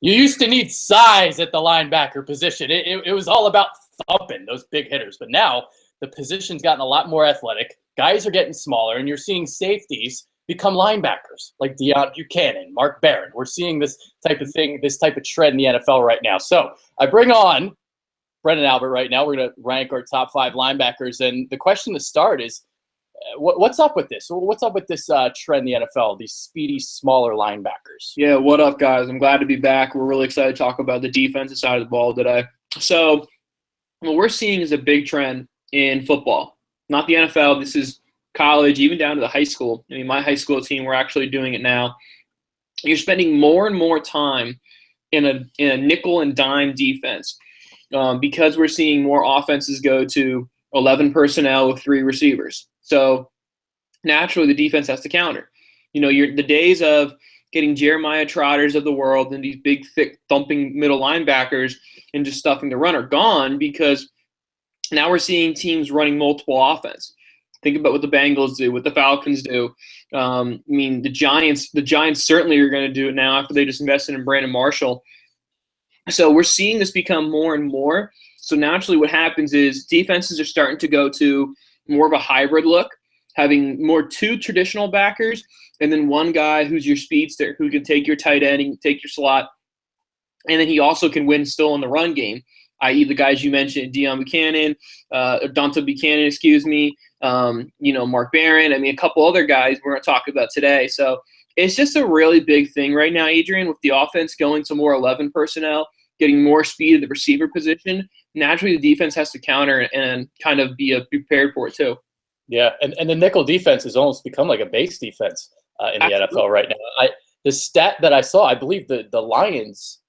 You used to need size at the linebacker position. It was all about thumping those big hitters. But now the position's gotten a lot more athletic. Guys are getting smaller, and you're seeing safeties become linebackers like Deion Buchanan, Mark Barron. We're seeing this type of thing, this type of trend in the NFL right now. So I bring on Brendan Albert right now. We're going to rank our top 5 linebackers. And the question to start is, what's up with this? What's up with this trend in the NFL, these speedy, smaller linebackers? Yeah, what up, guys? I'm glad to be back. We're really excited to talk about the defensive side of the ball today. So what we're seeing is a big trend in football, not the NFL. This is college, even down to the high school. I mean, my high school team, we're actually doing it now. You're spending more and more time in a nickel and dime defense because we're seeing more offenses go to 11 personnel with 3 receivers. So naturally, the defense has to counter. You know, the days of getting Jeremiah Trotters of the world and these big, thick, thumping middle linebackers and just stuffing the run are gone, because now we're seeing teams running multiple offense. Think about what the Bengals do, what the Falcons do. I mean, the Giants certainly are going to do it now after they just invested in Brandon Marshall. So we're seeing this become more and more. So naturally what happens is defenses are starting to go to more of a hybrid look, having more 2 traditional backers and then one guy who's your speedster, who can take your tight end and take your slot. And then he also can win still in the run game, i.e. the guys you mentioned, Deion Buchanan, Donta Buchanan, Mark Barron. I mean, a couple other guys we're going to talk about today. So it's just a really big thing right now, Adrian, with the offense going to more 11 personnel, getting more speed at the receiver position. Naturally, the defense has to counter and kind of be prepared for it too. Yeah, and the nickel defense has almost become like a base defense in the NFL right now. The stat that I saw, I believe the Lions,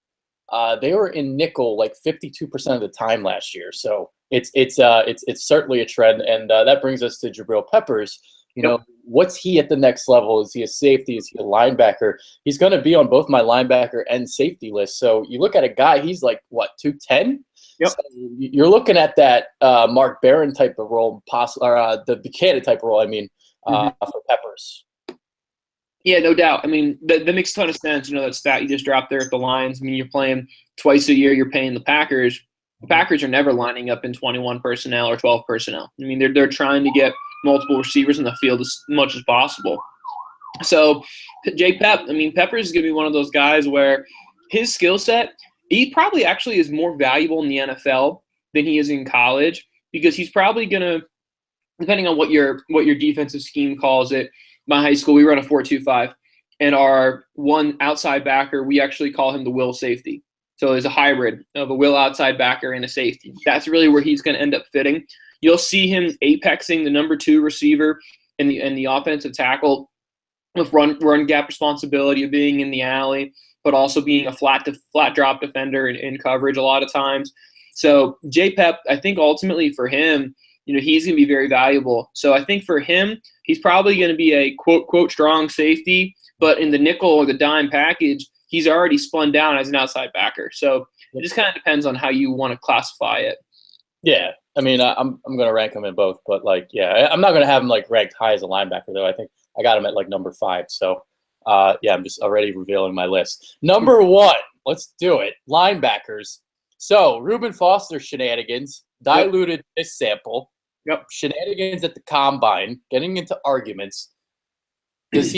they were in nickel like 52% of the time last year. So it's certainly a trend, and that brings us to Jabril Peppers. You know, what's he at the next level? Is he a safety? Is he a linebacker? He's going to be on both my linebacker and safety list. So you look at a guy, he's like, what, 210? Yep. So you're looking at that Mark Barron type of role, or the Buchanan type of role, for Peppers. Yeah, no doubt. I mean, that makes a ton of sense. You know, that stat you just dropped there at the Lions. I mean, you're playing twice a year. You're paying the Packers. The Packers are never lining up in 21 personnel or 12 personnel. I mean, they're trying to get multiple receivers in the field as much as possible. So, Peppers is going to be one of those guys where his skill set, he probably actually is more valuable in the NFL than he is in college, because he's probably going to, depending on what your defensive scheme calls it. My high school, we run a 4-2-5, and our one outside backer, we actually call him the will safety. So there's a hybrid of a will outside backer and a safety. That's really where he's going to end up fitting. You'll see him apexing the number 2 receiver in the offensive tackle, with run gap responsibility of being in the alley, but also being a flat drop defender in coverage a lot of times. So J-Pep, I think ultimately for him, you know, he's going to be very valuable. So I think for him, he's probably going to be a quote strong safety, but in the nickel or the dime package, he's already spun down as an outside backer. So it just kind of depends on how you want to classify it. Yeah, I mean, I'm going to rank him in both, but I'm not going to have him like ranked high as a linebacker though. I think I got him at like number 5. So I'm just already revealing my list. Number 1, let's do it. Linebackers. So Reuben Foster shenanigans, diluted this sample. Yep. Shenanigans at the combine, getting into arguments. Does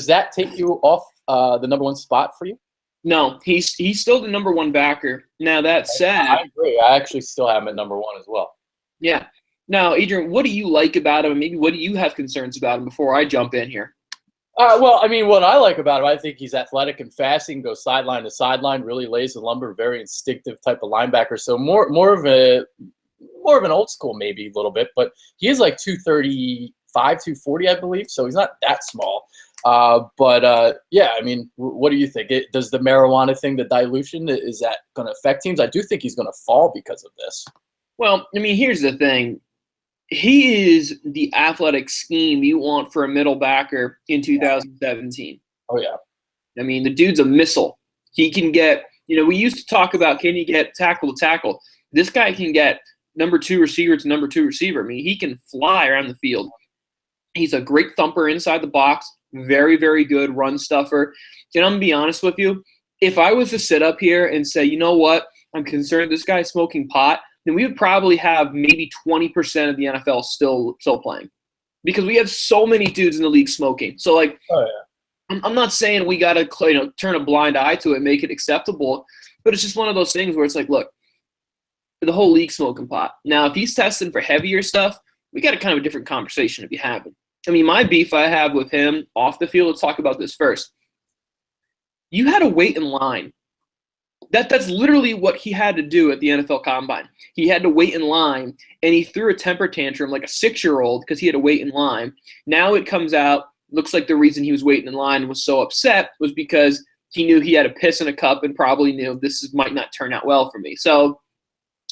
that take you off the number 1 spot for you? No, he's still the number 1 backer. Now that said, I agree. I actually still have him at number 1 as well. Yeah. Now, Adrian, what do you like about him? And maybe what do you have concerns about him before I jump in here? Well, I mean, what I like about him, I think he's athletic and fast. He can go sideline to sideline, really lays the lumber, very instinctive type of linebacker. So more of an old school, maybe a little bit, but he is like 235, 240, I believe. So he's not that small. Yeah, I mean, what do you think? Does the marijuana thing, the dilution, is that going to affect teams? I do think he's going to fall because of this. Well, I mean, here's the thing. He is the athletic scheme you want for a middle backer in 2017. Oh, yeah. I mean, the dude's a missile. He can get, we used to talk about, can he get tackle to tackle? This guy can get number 2 receiver to number 2 receiver. I mean, he can fly around the field. He's a great thumper inside the box. Very, very good run stuffer. And I'm going to be honest with you, if I was to sit up here and say, you know what, I'm concerned this guy's smoking pot, then we would probably have maybe 20% of the NFL still playing, because we have so many dudes in the league smoking. So like, Oh yeah. I'm not saying we got to turn a blind eye to it, make it acceptable, but it's just one of those things where it's like, look, the whole league smoking pot. Now, if he's testing for heavier stuff, we got a kind of a different conversation to be having. I mean, my beef I have with him off the field, let's talk about this first. You had to wait in line. That's literally what he had to do at the NFL Combine. He had to wait in line, and he threw a temper tantrum like a 6-year-old because he had to wait in line. Now it comes out, looks like the reason he was waiting in line and was so upset was because he knew he had to piss in a cup and probably knew might not turn out well for me. So,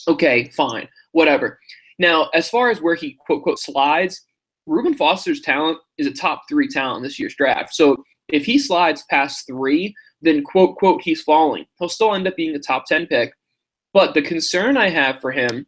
okay, fine, whatever. Now, as far as where he, quote, quote, slides, Reuben Foster's talent is a top 3 talent in this year's draft. So if he slides past 3, then, quote, quote, he's falling. He'll still end up being a top 10 pick. But the concern I have for him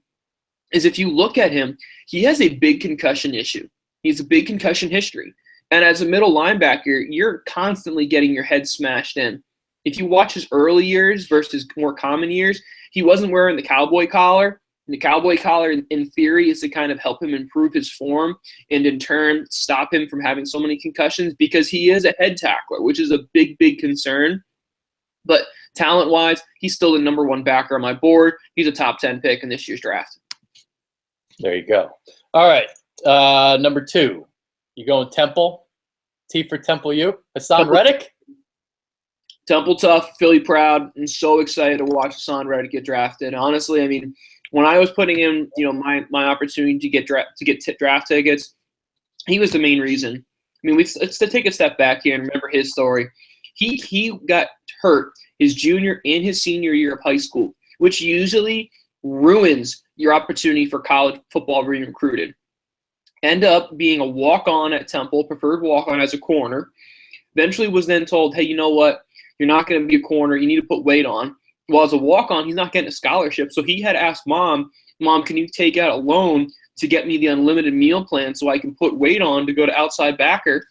is if you look at him, he has a big concussion issue. He has a big concussion history. And as a middle linebacker, you're constantly getting your head smashed in. If you watch his early years versus more common years, he wasn't wearing the cowboy collar. And the cowboy collar, in theory, is to kind of help him improve his form and, in turn, stop him from having so many concussions, because he is a head tackler, which is a big, big concern. But talent-wise, he's still the number 1 backer on my board. He's a top 10 pick in this year's draft. There you go. All right, number 2. You going Temple? T for Temple U? Hassan Reddick? Temple tough, Philly proud, and so excited to watch Hassan Reddick get drafted. Honestly, I mean, when I was putting in, my opportunity to get draft tickets, he was the main reason. I mean, let's take a step back here and remember his story. He got hurt his junior and his senior year of high school, which usually ruins your opportunity for college football being recruited. End up being a walk-on at Temple, preferred walk-on as a corner. Eventually was then told, hey, you know what? You're not going to be a corner. You need to put weight on. Well, as a walk-on, he's not getting a scholarship, so he had to ask Mom, can you take out a loan to get me the unlimited meal plan so I can put weight on to go to outside backer?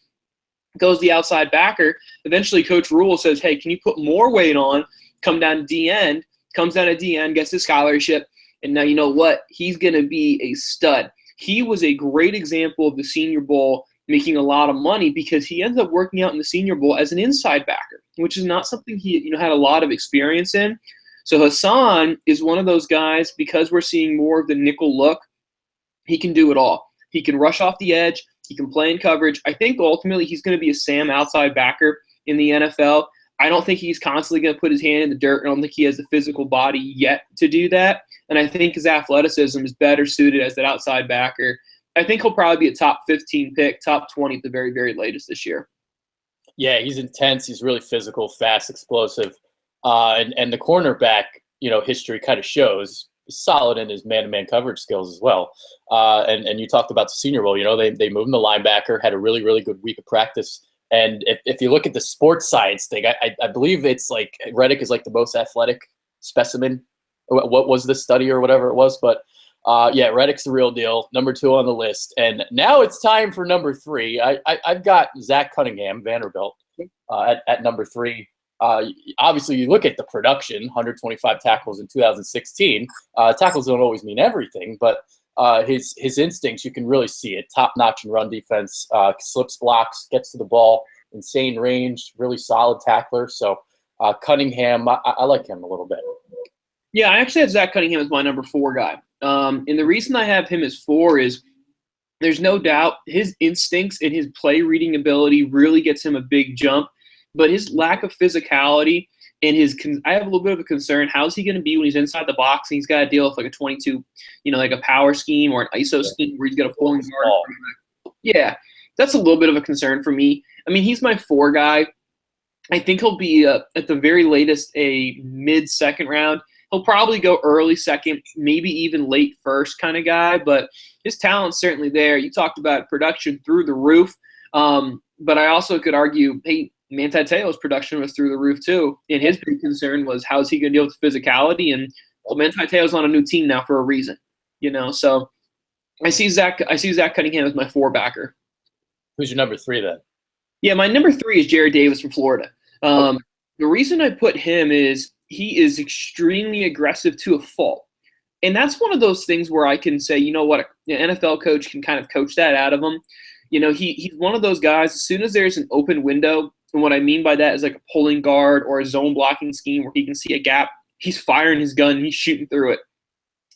Goes the outside backer. Eventually, Coach Rule says, hey, can you put more weight on, come down to D-end, comes down to D-end, gets his scholarship, and now you know what? He's going to be a stud. He was a great example of the Senior Bowl making a lot of money because he ends up working out in the Senior Bowl as an inside backer, which is not something he had a lot of experience in. So Hassan is one of those guys, because we're seeing more of the nickel look, he can do it all. He can rush off the edge. He can play in coverage. I think ultimately he's going to be a Sam outside backer in the NFL. I don't think he's constantly going to put his hand in the dirt. I don't think he has the physical body yet to do that. And I think his athleticism is better suited as that outside backer. I think he'll probably be a top 15 pick, top 20 at the very, very latest this year. Yeah, he's intense. He's really physical, fast, explosive. And the cornerback, history kind of shows he's solid in his man-to-man coverage skills as well. And you talked about the Senior Bowl. They moved him to linebacker, had a really, really good week of practice. And if you look at the sports science thing, I believe it's like Reddick is like the most athletic specimen. What was the study or whatever it was? But yeah, Reddick's the real deal. Number 2 on the list. And now it's time for number 3. I've got Zach Cunningham, Vanderbilt, at number 3. Obviously, you look at the production, 125 tackles in 2016. Tackles don't always mean everything, but his instincts, you can really see it. Top-notch in run defense, slips blocks, gets to the ball, insane range, really solid tackler. So Cunningham, I like him a little bit. Yeah, I actually have Zach Cunningham as my number 4 guy. And the reason I have him as 4 is there's no doubt his instincts and his play reading ability really gets him a big jump. But his lack of physicality and I have a little bit of a concern. How's he going to be when he's inside the box and he's got to deal with like a 22, like a power scheme or an ISO scheme where he's got a pulling guard? Yeah, that's a little bit of a concern for me. I mean, he's my 4 guy. I think he'll be at the very latest a mid-second round. He'll probably go early second, maybe even late first kind of guy, but his talent's certainly there. You talked about production through the roof, but I also could argue, hey, Manti Te'o's production was through the roof too, and his big concern was how's he going to deal with physicality, and Manti Te'o's on a new team now for a reason, So I see Zach Cunningham as my 4 backer. Who's your number 3 then? Yeah, my number 3 is Jared Davis from Florida. The reason I put him is he is extremely aggressive to a fault. And that's one of those things where I can say, you know what, an NFL coach can kind of coach that out of him. He's one of those guys, as soon as there's an open window, and what I mean by that is like a pulling guard or a zone blocking scheme where he can see a gap, he's firing his gun, he's shooting through it.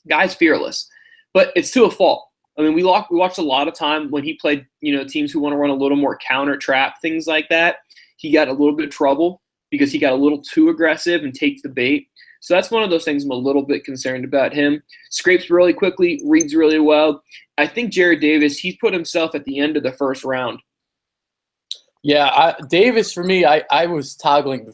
Guy's fearless, but it's to a fault. I mean, we watched a lot of time when he played, teams who want to run a little more counter trap, things like that. He got a little bit of trouble because he got a little too aggressive and takes the bait. So that's one of those things I'm a little bit concerned about him. Scrapes really quickly, reads really well. I think Jared Davis, he's put himself at the end of the first round. Yeah, Davis, for me, I was toggling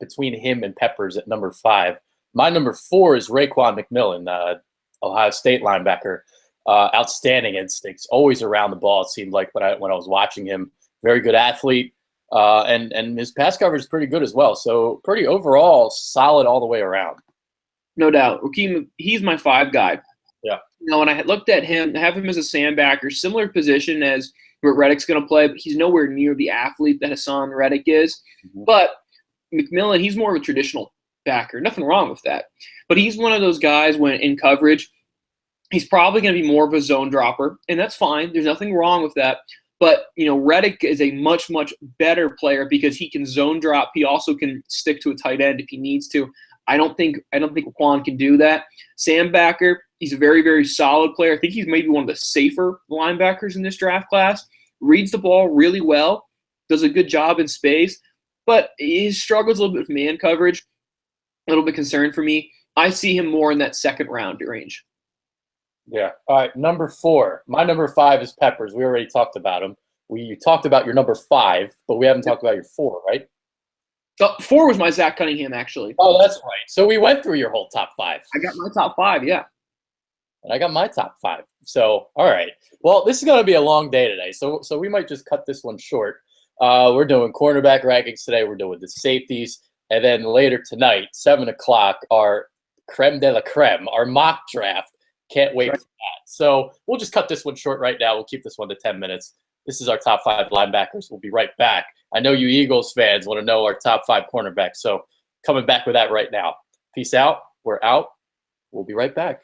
between him and Peppers at number 5. My number 4 is Raekwon McMillan, Ohio State linebacker. Outstanding instincts, always around the ball, it seemed like when I was watching him. Very good athlete. And his pass coverage is pretty good as well. So pretty overall solid all the way around. No doubt. Rakeem, he's my 5 guy. Yeah. When I looked at him, I have him as a sandbacker, similar position as what Reddick's going to play, but he's nowhere near the athlete that Hassan Reddick is. Mm-hmm. But McMillan, he's more of a traditional backer. Nothing wrong with that. But he's one of those guys when in coverage, he's probably going to be more of a zone dropper, and that's fine. There's nothing wrong with that. But, Reddick is a much, much better player because he can zone drop. He also can stick to a tight end if he needs to. I don't think Raekwon can do that. Sam Backer, he's a very, very solid player. I think he's maybe one of the safer linebackers in this draft class. Reads the ball really well, does a good job in space, but he struggles a little bit with man coverage. A little bit concerned for me. I see him more in that second round range. Yeah. All right. Number 4. My number 5 is Peppers. We already talked about him. You talked about your number 5, but we haven't talked about your 4, right? 4 was my Zach Cunningham, actually. Oh, that's right. So we went through your whole top 5. I got my top 5, yeah. And I got my top 5. So, all right. Well, this is going to be a long day today, so we might just cut this one short. We're doing cornerback rankings today. We're doing the safeties. And then later tonight, 7 o'clock, our creme de la creme, our mock draft. Can't wait for that. So we'll just cut this one short right now. We'll keep this one to 10 minutes. This is our top 5 linebackers. We'll be right back. I know you Eagles fans want to know our top 5 cornerbacks, so coming back with that right now. Peace out. We're out. We'll be right back.